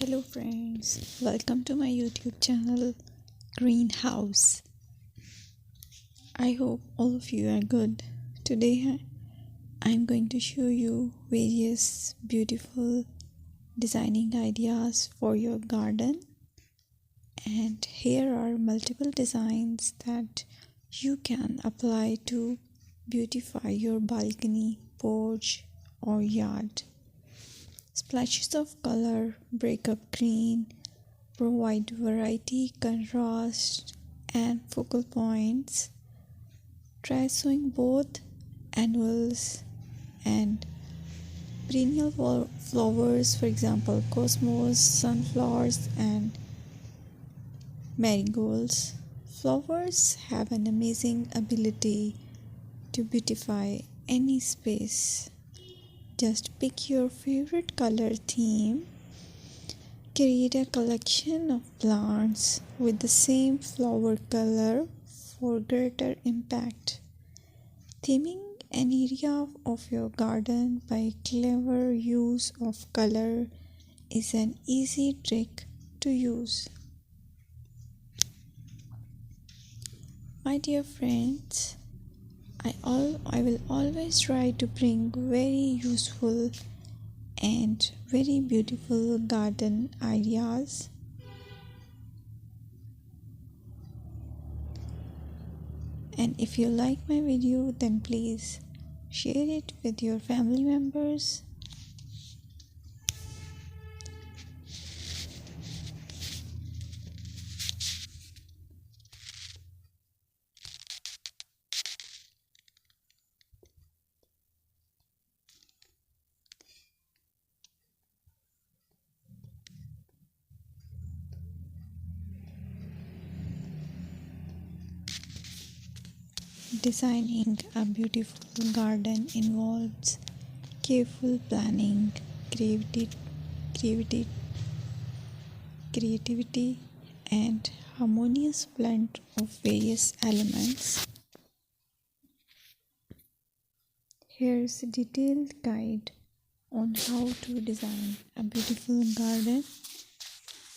Hello friends, welcome to my YouTube channel Greenhouse. I hope all of you are good. Today I'm going to show you various beautiful designing ideas for your garden, and here are multiple designs that you can apply to beautify your balcony, porch or yard. Splashes of color break up green, provide variety, contrast, and focal points. Try sowing both annuals and perennial flowers, for example, cosmos, sunflowers, and marigolds. Flowers have an amazing ability to beautify any space. Just pick your favorite color theme. Create a collection of plants with the same flower color for greater impact. Theming an area of your garden by clever use of color is an easy trick to use. My dear friends, I will always try to bring very useful and very beautiful garden ideas. And if you like my video, then please share it with your family members. Designing a beautiful garden involves careful planning, creativity, creativity, and harmonious blend of various elements. Here's a detailed guide on how to design a beautiful garden.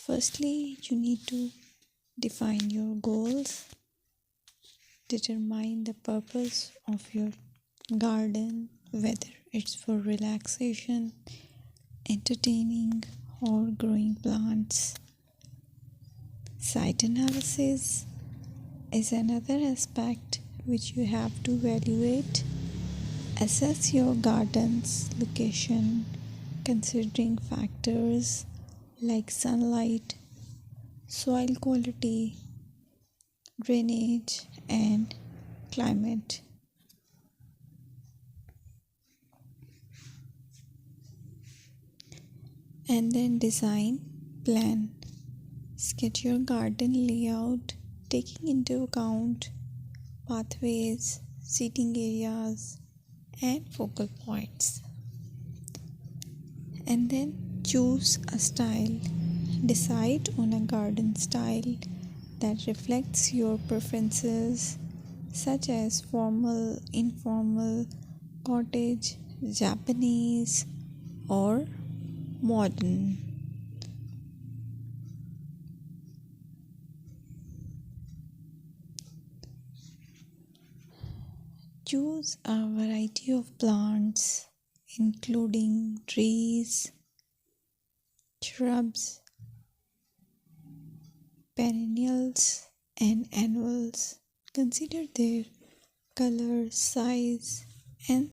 Firstly, you need to define your goals. Determine the purpose of your garden, whether it's for relaxation, entertaining, or growing plants. Site analysis is another aspect which you have to evaluate. Assess your garden's location, considering factors like sunlight, soil quality, drainage, and climate. And then design, plan. Sketch your garden layout, taking into account pathways, seating areas, and focal points. And then choose a style. Decide on a garden style that reflects your preferences, such as formal, informal, cottage, Japanese, or modern. Choose a variety of plants, including trees, shrubs, perennials, and annuals. Consider their color, size, and